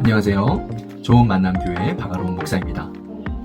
안녕하세요. 좋은 만남 교회 박아론 목사입니다.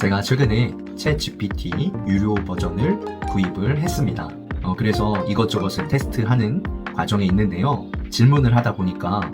제가 최근에 챗GPT 유료 버전을 구입을 했습니다. 그래서 이것저것을 테스트하는 과정에 있는데요. 질문을 하다 보니까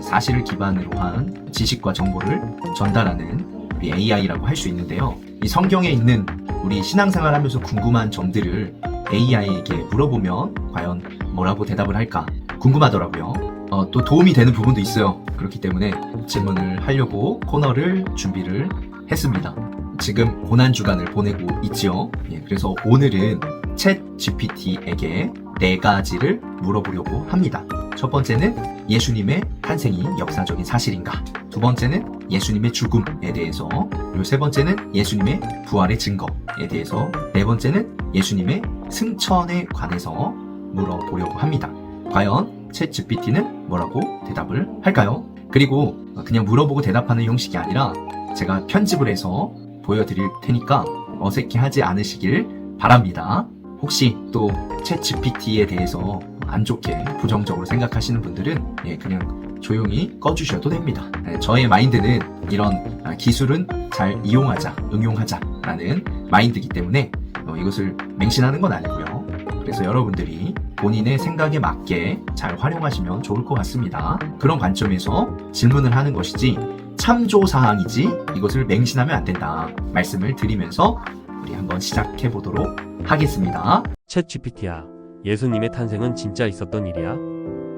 사실을 기반으로 한 지식과 정보를 전달하는 우리 AI라고 할 수 있는데요. 이 성경에 있는 우리 신앙생활 하면서 궁금한 점들을 AI에게 물어보면 과연 뭐라고 대답을 할까 궁금하더라고요. 또 도움이 되는 부분도 있어요. 그렇기 때문에 질문을 하려고 코너를 준비를 했습니다. 지금 고난주간을 보내고 있죠. 그래서 오늘은 챗 GPT에게 4가지를 물어보려고 합니다. 첫 번째는 예수님의 탄생이 역사적인 사실인가? 두 번째는 예수님의 죽음에 대해서, 그리고 세 번째는 예수님의 부활의 증거에 대해서, 네 번째는 예수님의 승천에 관해서 물어보려고 합니다. 과연 챗 GPT는 뭐라고 대답을 할까요? 그리고 그냥 물어보고 대답하는 형식이 아니라 제가 편집을 해서 보여드릴 테니까 어색해하지 않으시길 바랍니다. 혹시 또 챗 GPT에 대해서 안 좋게 부정적으로 생각하시는 분들은 그냥 조용히 꺼주셔도 됩니다. 저의 마인드는 이런 기술은 잘 이용하자, 응용하자라는 마인드이기 때문에 이것을 맹신하는 건 아니고요. 그래서 여러분들이 본인의 생각에 맞게 잘 활용하시면 좋을 것 같습니다. 그런 관점에서 질문을 하는 것이지 참조사항이지 이것을 맹신하면 안 된다 말씀을 드리면서 우리 한번 시작해 보도록 하겠습니다. 챗 GPT야, 예수님의 탄생은 진짜 있었던 일이야?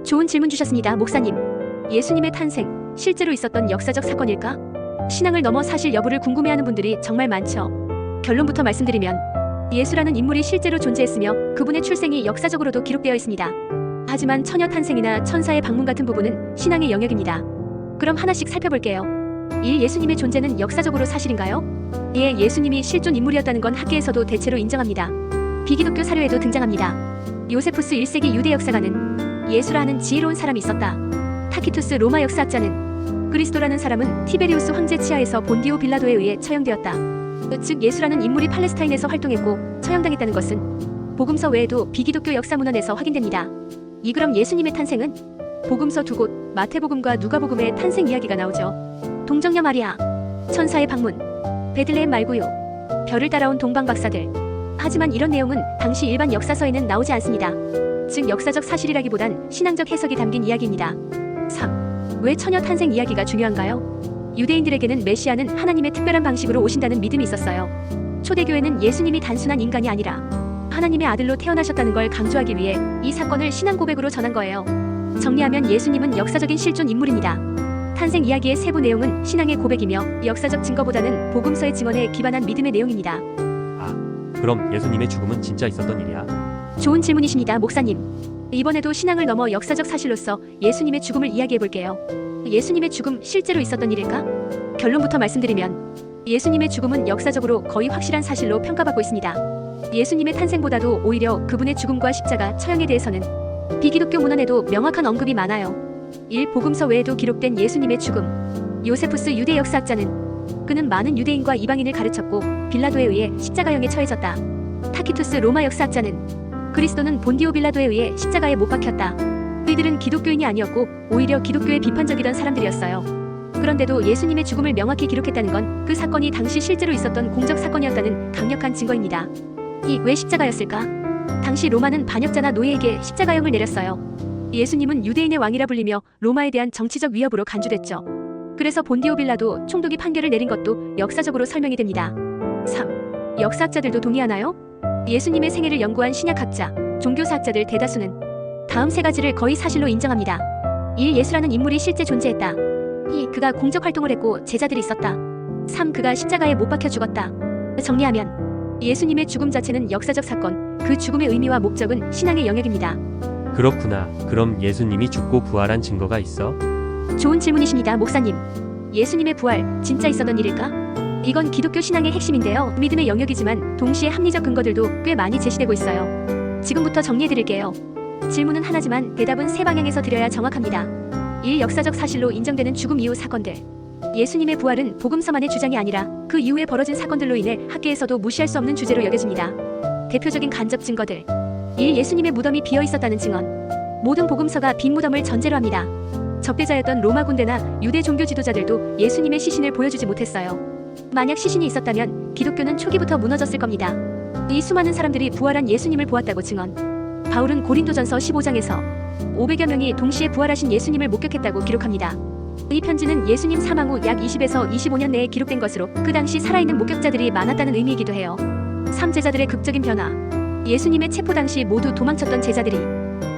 좋은 질문 주셨습니다, 목사님. 예수님의 탄생, 실제로 있었던 역사적 사건일까? 신앙을 넘어 사실 여부를 궁금해하는 분들이 정말 많죠. 결론부터 말씀드리면 예수라는 인물이 실제로 존재했으며 그분의 출생이 역사적으로도 기록되어 있습니다. 하지만 처녀 탄생이나 천사의 방문 같은 부분은 신앙의 영역입니다. 그럼 하나씩 살펴볼게요. 1. 예수님의 존재는 역사적으로 사실인가요? 예, 예수님이 실존 인물이었다는 건 학계에서도 대체로 인정합니다. 비기독교 사료에도 등장합니다. 요세푸스 1세기 유대 역사가는 예수라 하는 지혜로운 사람이 있었다. 타키투스 로마 역사학자는 그리스도라는 사람은 티베리우스 황제 치하에서 본디오 빌라도에 의해 처형되었다. 즉 예수라는 인물이 팔레스타인에서 활동했고 처형당했다는 것은 복음서 외에도 비기독교 역사문헌에서 확인됩니다. 2. 그럼 예수님의 탄생은? 복음서 2곳 마태복음과 누가복음의 탄생 이야기가 나오죠. 동정녀 마리아, 천사의 방문, 베들레헴 말구요, 별을 따라온 동방박사들. 하지만 이런 내용은 당시 일반 역사서에는 나오지 않습니다. 즉 역사적 사실이라기보단 신앙적 해석이 담긴 이야기입니다. 3. 왜 처녀 탄생 이야기가 중요한가요? 유대인들에게는 메시아는 하나님의 특별한 방식으로 오신다는 믿음이 있었어요. 초대교회는 예수님이 단순한 인간이 아니라 하나님의 아들로 태어나셨다는 걸 강조하기 위해 이 사건을 신앙 고백으로 전한 거예요. 정리하면 예수님은 역사적인 실존 인물입니다. 탄생 이야기의 세부 내용은 신앙의 고백이며 역사적 증거보다는 복음서의 증언에 기반한 믿음의 내용입니다. 그럼 예수님의 죽음은 진짜 있었던 일이야? 좋은 질문이십니다, 목사님. 이번에도 신앙을 넘어 역사적 사실로서 예수님의 죽음을 이야기해 볼게요. 예수님의 죽음 실제로 있었던 일일까? 결론부터 말씀드리면 예수님의 죽음은 역사적으로 거의 확실한 사실로 평가받고 있습니다. 예수님의 탄생보다도 오히려 그분의 죽음과 십자가, 처형에 대해서는 비기독교 문헌에도 명확한 언급이 많아요. 1. 복음서 외에도 기록된 예수님의 죽음. 요세푸스 유대 역사학자는 그는 많은 유대인과 이방인을 가르쳤고 빌라도에 의해 십자가형에 처해졌다. 타키투스 로마 역사학자는 그리스도는 본디오 빌라도에 의해 십자가에 못 박혔다. 이들은 기독교인이 아니었고 오히려 기독교에 비판적이던 사람들이었어요. 그런데도 예수님의 죽음을 명확히 기록했다는 건 그 사건이 당시 실제로 있었던 공적 사건이었다는 강력한 증거입니다. 왜 십자가였을까? 당시 로마는 반역자나 노예에게 십자가형을 내렸어요. 예수님은 유대인의 왕이라 불리며 로마에 대한 정치적 위협으로 간주됐죠. 그래서 본디오 빌라도 총독이 판결을 내린 것도 역사적으로 설명이 됩니다. 3. 역사학자들도 동의하나요? 예수님의 생애를 연구한 신약학자, 종교사학자들 대다수는 다음 3가지를 거의 사실로 인정합니다. 1. 예수라는 인물이 실제 존재했다. 2. 그가 공적 활동을 했고 제자들이 있었다. 3. 그가 십자가에 못 박혀 죽었다. 정리하면 예수님의 죽음 자체는 역사적 사건, 그 죽음의 의미와 목적은 신앙의 영역입니다. 그렇구나. 그럼 예수님이 죽고 부활한 증거가 있어? 좋은 질문이십니다, 목사님. 예수님의 부활, 진짜 있었던 일일까? 이건 기독교 신앙의 핵심인데요. 믿음의 영역이지만 동시에 합리적 근거들도 꽤 많이 제시되고 있어요. 지금부터 정리해드릴게요. 질문은 하나지만 대답은 3방향에서 드려야 정확합니다. 1. 역사적 사실로 인정되는 죽음 이후 사건들. 예수님의 부활은 복음서만의 주장이 아니라 그 이후에 벌어진 사건들로 인해 학계에서도 무시할 수 없는 주제로 여겨집니다. 대표적인 간접 증거들. 1. 예수님의 무덤이 비어 있었다는 증언. 모든 복음서가 빈 무덤을 전제로 합니다. 적대자였던 로마 군대나 유대 종교 지도자들도 예수님의 시신을 보여주지 못했어요. 만약 시신이 있었다면 기독교는 초기부터 무너졌을 겁니다. 이 수많은 사람들이 부활한 예수님을 보았다고 증언. 바울은 고린도전서 15장에서 500여 명이 동시에 부활하신 예수님을 목격했다고 기록합니다. 이 편지는 예수님 사망 후 약 20에서 25년 내에 기록된 것으로 그 당시 살아있는 목격자들이 많았다는 의미이기도 해요. 3제자들의 극적인 변화. 예수님의 체포 당시 모두 도망쳤던 제자들이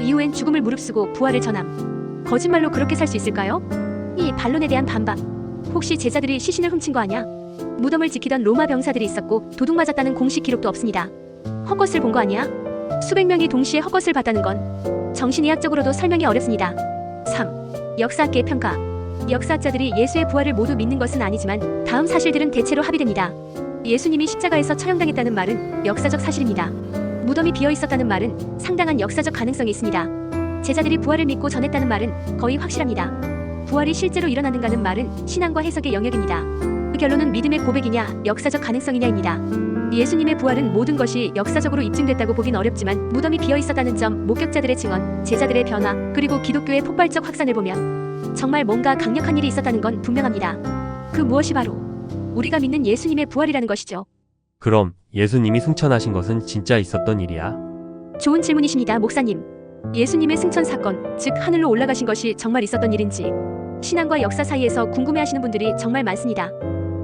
이후엔 죽음을 무릅쓰고 부활을 전함. 거짓말로 그렇게 살 수 있을까요? 이 반론에 대한 반박. 혹시 제자들이 시신을 훔친 거 아냐? 무덤을 지키던 로마 병사들이 있었고 도둑 맞았다는 공식 기록도 없습니다. 헛것을 본 거 아니야? 수백 명이 동시에 헛것을 봤다는 건 정신의학적으로도 설명이 어렵습니다. 3. 역사학계의 평가. 역사학자들이 예수의 부활을 모두 믿는 것은 아니지만 다음 사실들은 대체로 합의됩니다. 예수님이 십자가에서 처형당했다는 말은 역사적 사실입니다. 무덤이 비어 있었다는 말은 상당한 역사적 가능성이 있습니다. 제자들이 부활을 믿고 전했다는 말은 거의 확실합니다. 부활이 실제로 일어났는가는 말은 신앙과 해석의 영역입니다. 그 결론은 믿음의 고백이냐, 역사적 가능성이냐입니다. 예수님의 부활은 모든 것이 역사적으로 입증됐다고 보긴 어렵지만 무덤이 비어 있었다는 점, 목격자들의 증언, 제자들의 변화, 그리고 기독교의 폭발적 확산을 보면 정말 뭔가 강력한 일이 있었다는 건 분명합니다. 그 무엇이 바로 우리가 믿는 예수님의 부활이라는 것이죠. 그럼 예수님이 승천하신 것은 진짜 있었던 일이야? 좋은 질문이십니다, 목사님. 예수님의 승천 사건, 즉 하늘로 올라가신 것이 정말 있었던 일인지 신앙과 역사 사이에서 궁금해하시는 분들이 정말 많습니다.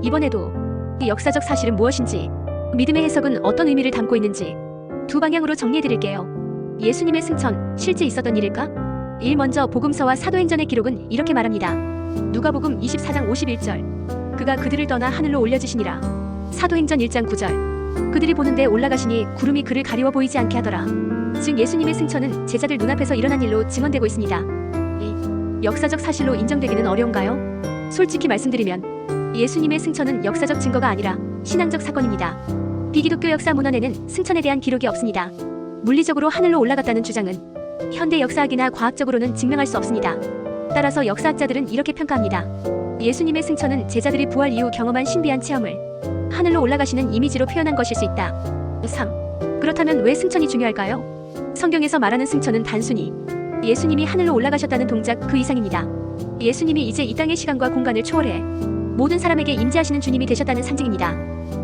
이번에도 이 역사적 사실은 무엇인지, 믿음의 해석은 어떤 의미를 담고 있는지 두 방향으로 정리해드릴게요. 예수님의 승천, 실제 있었던 일일까? 1. 먼저 복음서와 사도행전의 기록은 이렇게 말합니다. 누가복음 24장 51절. 그가 그들을 떠나 하늘로 올려지시니라. 사도행전 1장 9절. 그들이 보는데 올라가시니 구름이 그를 가리워 보이지 않게 하더라. 즉 예수님의 승천은 제자들 눈앞에서 일어난 일로 증언되고 있습니다. 역사적 사실로 인정되기는 어려운가요? 솔직히 말씀드리면 예수님의 승천은 역사적 증거가 아니라 신앙적 사건입니다. 비기독교 역사 문헌에는 승천에 대한 기록이 없습니다. 물리적으로 하늘로 올라갔다는 주장은 현대 역사학이나 과학적으로는 증명할 수 없습니다. 따라서 역사학자들은 이렇게 평가합니다. 예수님의 승천은 제자들이 부활 이후 경험한 신비한 체험을 하늘로 올라가시는 이미지로 표현한 것일 수 있다. 3. 그렇다면 왜 승천이 중요할까요? 성경에서 말하는 승천은 단순히 예수님이 하늘로 올라가셨다는 동작 그 이상입니다. 예수님이 이제 이 땅의 시간과 공간을 초월해 모든 사람에게 임재하시는 주님이 되셨다는 상징입니다.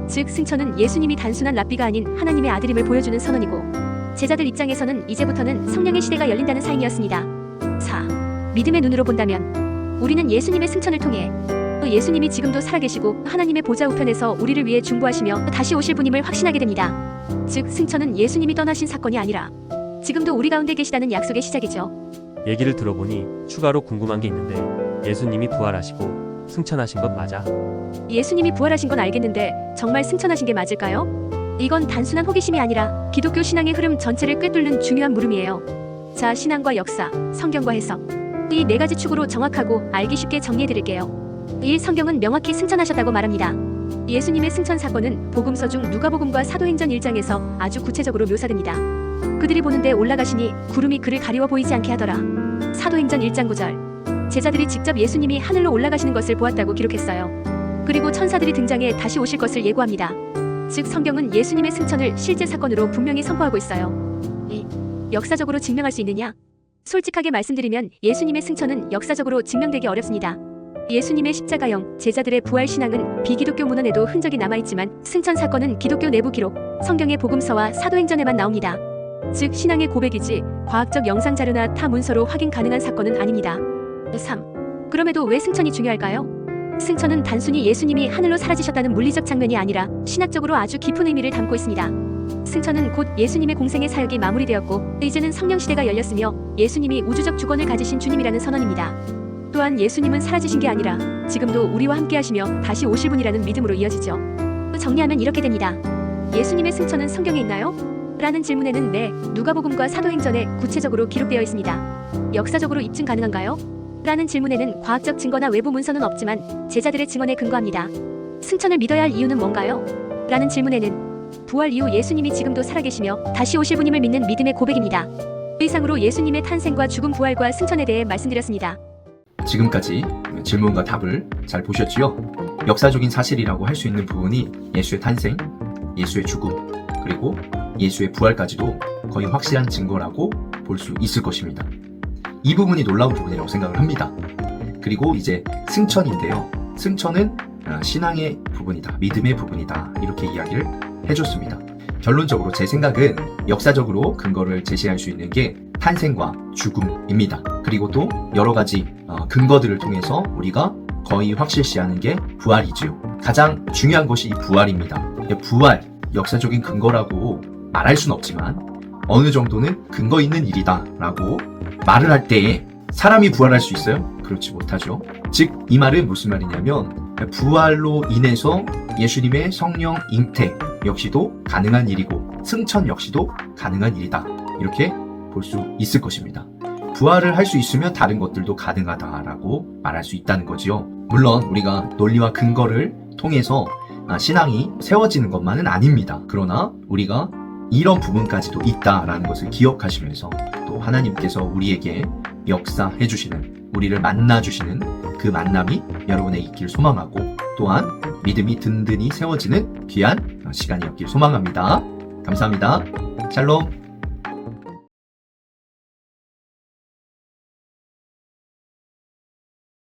즉 승천은 예수님이 단순한 랍비가 아닌 하나님의 아들임을 보여주는 선언이고 제자들 입장에서는 이제부터는 성령의 시대가 열린다는 사인이었습니다. 4. 믿음의 눈으로 본다면 우리는 예수님의 승천을 통해 또 예수님이 지금도 살아계시고 하나님의 보좌 우편에서 우리를 위해 중보하시며 다시 오실 분임을 확신하게 됩니다. 즉 승천은 예수님이 떠나신 사건이 아니라 지금도 우리 가운데 계시다는 약속의 시작이죠. 얘기를 들어보니 추가로 궁금한 게 있는데 예수님이 부활하시고 승천하신 것 맞아? 예수님이 부활하신 건 알겠는데 정말 승천하신 게 맞을까요? 이건 단순한 호기심이 아니라 기독교 신앙의 흐름 전체를 꿰뚫는 중요한 물음이에요. 자, 신앙과 역사, 성경과 해석. 이 네 가지 축으로 정확하고 알기 쉽게 정리해드릴게요. 1. 성경은 명확히 승천하셨다고 말합니다. 예수님의 승천 사건은 복음서 중 누가복음과 사도행전 1장에서 아주 구체적으로 묘사됩니다. 그들이 보는데 올라가시니 구름이 그를 가리워 보이지 않게 하더라. 사도행전 1장 9절. 제자들이 직접 예수님이 하늘로 올라가시는 것을 보았다고 기록했어요. 그리고 천사들이 등장해 다시 오실 것을 예고합니다. 즉 성경은 예수님의 승천을 실제 사건으로 분명히 선포하고 있어요. 역사적으로 증명할 수 있느냐? 솔직하게 말씀드리면 예수님의 승천은 역사적으로 증명되기 어렵습니다. 예수님의 십자가형, 제자들의 부활 신앙은 비기독교 문헌에도 흔적이 남아있지만 승천 사건은 기독교 내부 기록, 성경의 복음서와 사도행전에만 나옵니다. 즉 신앙의 고백이지 과학적 영상 자료나 타 문서로 확인 가능한 사건은 아닙니다. 3. 그럼에도 왜 승천이 중요할까요? 승천은 단순히 예수님이 하늘로 사라지셨다는 물리적 장면이 아니라 신학적으로 아주 깊은 의미를 담고 있습니다. 승천은 곧 예수님의 공생의 사역이 마무리되었고 이제는 성령 시대가 열렸으며 예수님이 우주적 주권을 가지신 주님이라는 선언입니다. 또한 예수님은 사라지신 게 아니라 지금도 우리와 함께 하시며 다시 오실 분이라는 믿음으로 이어지죠. 정리하면 이렇게 됩니다. 예수님의 승천은 성경에 있나요? 라는 질문에는 네, 누가복음과 사도행전에 구체적으로 기록되어 있습니다. 역사적으로 입증 가능한가요? 라는 질문에는 과학적 증거나 외부 문서는 없지만 제자들의 증언에 근거합니다. 승천을 믿어야 할 이유는 뭔가요? 라는 질문에는 부활 이후 예수님이 지금도 살아계시며 다시 오실 분임을 믿는 믿음의 고백입니다. 이상으로 예수님의 탄생과 죽음, 부활과 승천에 대해 말씀드렸습니다. 지금까지 질문과 답을 잘 보셨지요? 역사적인 사실이라고 할 수 있는 부분이 예수의 탄생, 예수의 죽음, 그리고 예수의 부활까지도 거의 확실한 증거라고 볼 수 있을 것입니다. 이 부분이 놀라운 부분이라고 생각을 합니다. 그리고 이제 승천인데요. 승천은 신앙의 부분이다, 믿음의 부분이다, 이렇게 이야기를 해줬습니다. 결론적으로 제 생각은 역사적으로 근거를 제시할 수 있는 게 탄생과 죽음입니다. 그리고 또 여러 가지 근거들을 통해서 우리가 거의 확실시하는 게 부활이지요. 가장 중요한 것이 이 부활입니다. 부활, 역사적인 근거라고 말할 수는 없지만 어느 정도는 근거 있는 일이다 라고 말을 할 때에 사람이 부활할 수 있어요? 그렇지 못하죠. 즉 이 말은 무슨 말이냐면 부활로 인해서 예수님의 성령 잉태 역시도 가능한 일이고 승천 역시도 가능한 일이다, 이렇게 볼 수 있을 것입니다. 부활을 할 수 있으면 다른 것들도 가능하다라고 말할 수 있다는 거지요. 물론 우리가 논리와 근거를 통해서 신앙이 세워지는 것만은 아닙니다. 그러나 우리가 이런 부분까지도 있다라는 것을 기억하시면서 또 하나님께서 우리에게 역사해 주시는, 우리를 만나 주시는 그 만남이 여러분의 있길 소망하고, 또한 믿음이 든든히 세워지는 귀한 시간이었길 소망합니다. 감사합니다. 샬롬.